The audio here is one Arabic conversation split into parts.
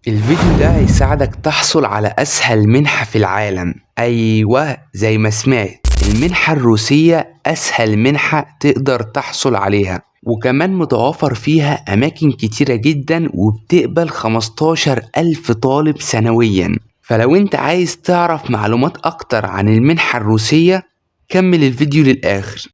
الفيديو ده هيساعدك تحصل على أسهل منحة في العالم. أيوة، زي ما سمعت، المنحة الروسية أسهل منحة تقدر تحصل عليها، وكمان متوفر فيها أماكن كتيرة جدا، وبتقبل 15,000 طالب سنويا. فلو انت عايز تعرف معلومات أكتر عن المنحة الروسية، كمل الفيديو للآخر.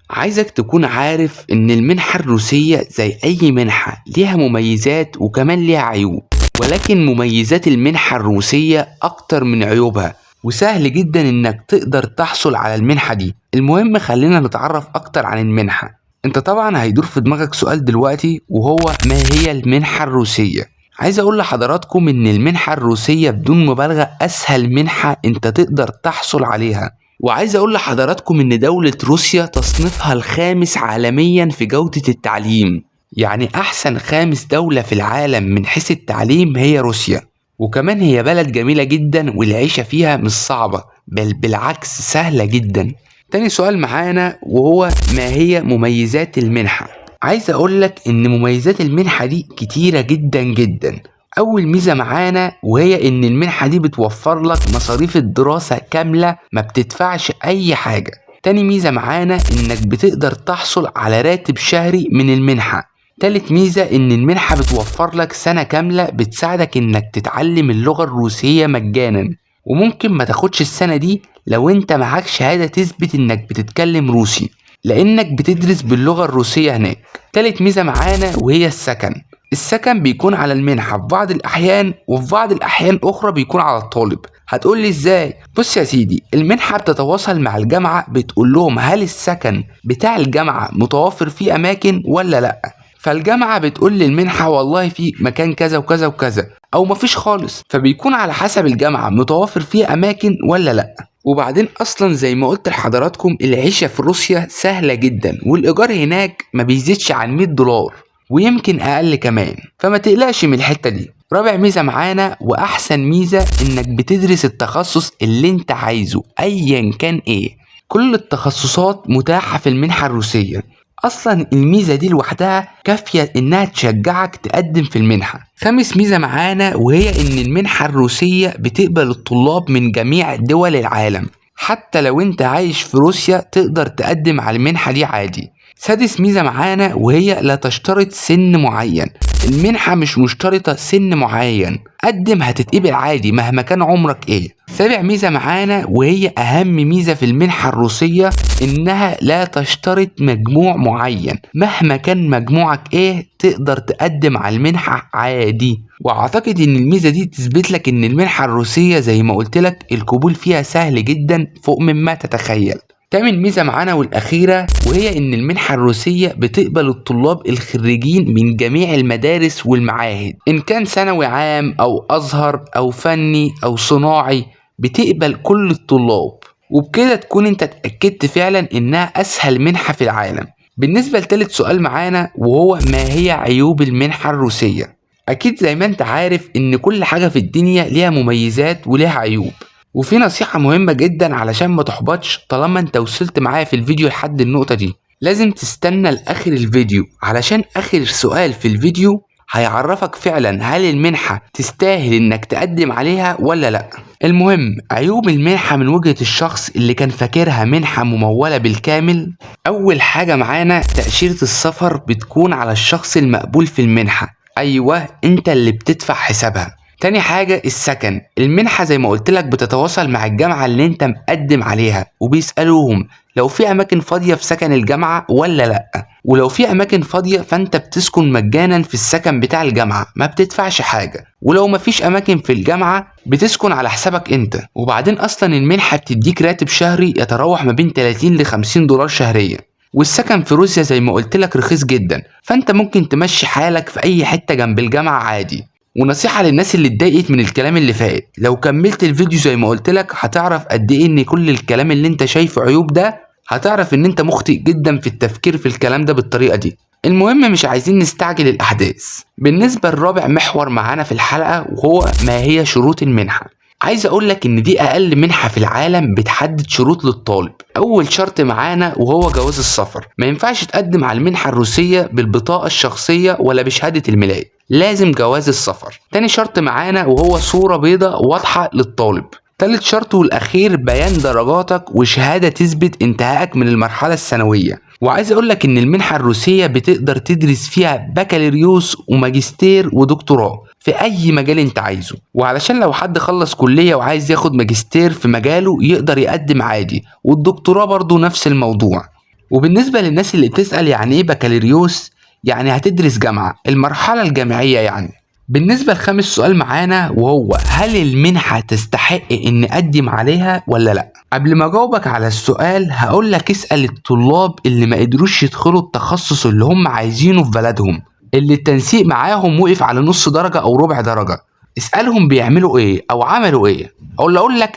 عايزك تكون عارف ان المنحة الروسية زي اي منحة ليها مميزات وكمان ليها عيوب، ولكن مميزات المنحة الروسية اكتر من عيوبها، وسهل جدا انك تقدر تحصل على المنحة دي. المهم خلينا نتعرف اكتر عن المنحة. انت طبعا هيدور في دماغك سؤال دلوقتي، وهو ما هي المنحة الروسية؟ عايز اقول لحضراتكم ان المنحة الروسية بدون مبالغة اسهل منحة انت تقدر تحصل عليها. وعايز اقول لحضراتكم ان دولة روسيا تصنيفها الخامس عالميا في جودة التعليم، يعني احسن خامس دولة في العالم من حيث التعليم هي روسيا. وكمان هي بلد جميلة جدا، والعيشة فيها مش صعبة، بل بالعكس سهلة جدا. تاني سؤال معانا وهو ما هي مميزات المنحة؟ عايز اقولك ان مميزات المنحة دي كتيرة جدا جدا. اول ميزة معانا وهي ان المنحة دي بتوفر لك مصاريف الدراسة كاملة، ما بتدفعش اي حاجة. تاني ميزة معانا انك بتقدر تحصل على راتب شهري من المنحة. تالت ميزة ان المنحة بتوفر لك سنة كاملة بتساعدك انك تتعلم اللغة الروسية مجانا، وممكن ما تاخدش السنة دي لو انت معاك شهادة تثبت انك بتتكلم روسي، لانك بتدرس باللغة الروسية هناك. تالت ميزة معانا وهي السكن. السكن بيكون على المنحة في بعض الأحيان، وفي بعض الأحيان أخرى بيكون على الطالب. هتقولي إزاي؟ بص يا سيدي، المنحة بتتواصل مع الجامعة، بتقول لهم هل السكن بتاع الجامعة متوفر فيه أماكن ولا لأ. فالجامعة بتقول للمنحة والله في مكان كذا وكذا وكذا، أو مفيش خالص. فبيكون على حسب الجامعة متوفر فيه أماكن ولا لأ. وبعدين أصلا زي ما قلت لحضراتكم، العيشة في روسيا سهلة جدا، والإيجار هناك ما بيزيدش عن $100 ويمكن اقل كمان، فما تقلقش من الحتة دي. رابع ميزة معانا واحسن ميزة انك بتدرس التخصص اللي انت عايزه ايا كان ايه. كل التخصصات متاحة في المنحة الروسية. اصلا الميزة دي لوحدها كافية انها تشجعك تقدم في المنحة. خامس ميزة معانا وهي ان المنحة الروسية بتقبل الطلاب من جميع دول العالم، حتى لو انت عايش في روسيا تقدر تقدم على المنحة دي عادي. سادس ميزة معانا وهي لا تشترط سن معين. المنحة مش مشترطة سن معين، قدم هتتقبل عادي مهما كان عمرك ايه. سابع ميزة معانا وهي اهم ميزة في المنحة الروسية، انها لا تشترط مجموع معين، مهما كان مجموعك ايه تقدر تقدم على المنحة عادي. واعتقد ان الميزة دي تثبت لك ان المنحة الروسية زي ما قلت لك القبول فيها سهل جدا فوق مما تتخيل. تامن ميزة معانا والأخيرة وهي إن المنحة الروسية بتقبل الطلاب الخريجين من جميع المدارس والمعاهد، إن كان ثانوي عام أو أزهر أو فني أو صناعي، بتقبل كل الطلاب. وبكده تكون أنت اتأكدت فعلا إنها أسهل منحة في العالم. بالنسبة لتالت سؤال معانا وهو ما هي عيوب المنحة الروسية؟ أكيد زي ما أنت عارف إن كل حاجة في الدنيا ليها مميزات وليها عيوب. وفي نصيحة مهمة جدا علشان ما تحبطش طالما انت وصلت معايا في الفيديو لحد النقطة دي، لازم تستنى لآخر الفيديو، علشان آخر سؤال في الفيديو هيعرفك فعلا هل المنحة تستاهل انك تقدم عليها ولا لا. المهم، عيوب المنحة من وجهة الشخص اللي كان فاكرها منحة ممولة بالكامل. اول حاجة معانا تأشيرة السفر بتكون على الشخص المقبول في المنحة، ايوه انت اللي بتدفع حسابها. تاني حاجة السكن. المنحة زي ما قلت لك بتتواصل مع الجامعة اللي انت مقدم عليها، وبيسألوهم لو في اماكن فاضية في سكن الجامعة ولا لا. ولو في اماكن فاضية فانت بتسكن مجانا في السكن بتاع الجامعة، ما بتدفعش حاجة. ولو مفيش اماكن في الجامعة بتسكن على حسابك انت. وبعدين اصلا المنحة بتديك راتب شهري يتراوح ما بين 30 ل $50 شهريا. والسكن في روسيا زي ما قلت لك رخيص جدا، فانت ممكن تمشي حالك في اي حتة جنب الجامعة عادي. ونصيحة للناس اللي اتضايقت من الكلام اللي فات، لو كملت الفيديو زي ما قلت لك هتعرف قد ايه ان كل الكلام اللي انت شايفه عيوب ده، هتعرف ان انت مخطئ جدا في التفكير في الكلام ده بالطريقة دي. المهم مش عايزين نستعجل الاحداث. بالنسبة للرابع محور معانا في الحلقة وهو ما هي شروط المنحة. عايز اقولك ان دي اقل منحة في العالم بتحدد شروط للطالب. اول شرط معانا وهو جواز السفر، ما ينفعش تقدم على المنحة الروسية بالبطاقة الشخصية ولا بشهادة الميلاد، لازم جواز السفر. تاني شرط معانا وهو صورة بيضاء واضحة للطالب. تالت شرط والاخير بيان درجاتك وشهادة تثبت انتهائك من المرحلة الثانوية. وعايز اقولك ان المنحة الروسية بتقدر تدرس فيها بكالوريوس وماجستير ودكتوراه في اي مجال انت عايزه. وعلشان لو حد خلص كلية وعايز ياخد ماجستير في مجاله يقدر يقدم عادي، والدكتوراه برضو نفس الموضوع. وبالنسبة للناس اللي بتسأل يعني ايه بكالوريوس، يعني هتدرس جامعة، المرحلة الجامعية يعني. بالنسبة لخامس سؤال معانا وهو هل المنحة تستحق ان نقدم عليها ولا لا؟ قبل ما اجاوبك على السؤال هقولك اسأل الطلاب اللي ما قدروش يدخلوا التخصص اللي هم عايزينه في بلدهم، اللي التنسيق معاهم وقف على نص درجة او ربع درجة. اسألهم بيعملوا ايه او عملوا ايه.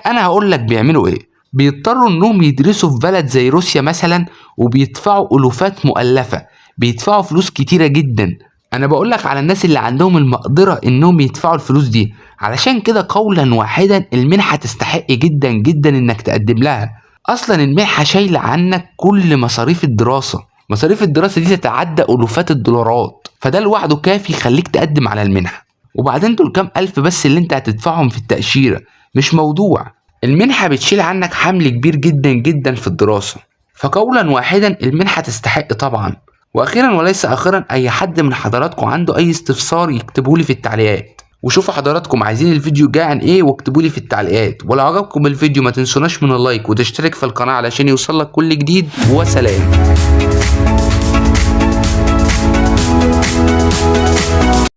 انا هقولك بيعملوا ايه. بيضطروا انهم يدرسوا في بلد زي روسيا مثلا وبيدفعوا الوفات مؤلفة، بيدفعوا فلوس كتيرة جدا. انا بقولك على الناس اللي عندهم المقدرة انهم يدفعوا الفلوس دي. علشان كده قولا واحدا المنحة تستحق جدا جدا انك تقدم لها. اصلا المنحة شايلة عنك كل مصاريف الدراسة، مصاريف الدراسة دي تتعدى ألوفات الدولارات، فده لوحده كافي يخليك تقدم على المنحة. وبعدين دول كام ألف بس اللي انت هتدفعهم في التأشيرة، مش موضوع. المنحة بتشيل عنك حمل كبير جدا جدا في الدراسة. فقولا واحدا المنحة تستحق طبعا. وأخيرا وليس آخرا، أي حد من حضراتكم عنده أي استفسار يكتبولي في التعليقات. وشوفوا حضراتكم عايزين الفيديو جاي عن ايه واكتبولي في التعليقات. ولو عجبكم الفيديو ما تنسوناش من اللايك وتشترك في القناة علشان يوصلك كل جديد. وسلام.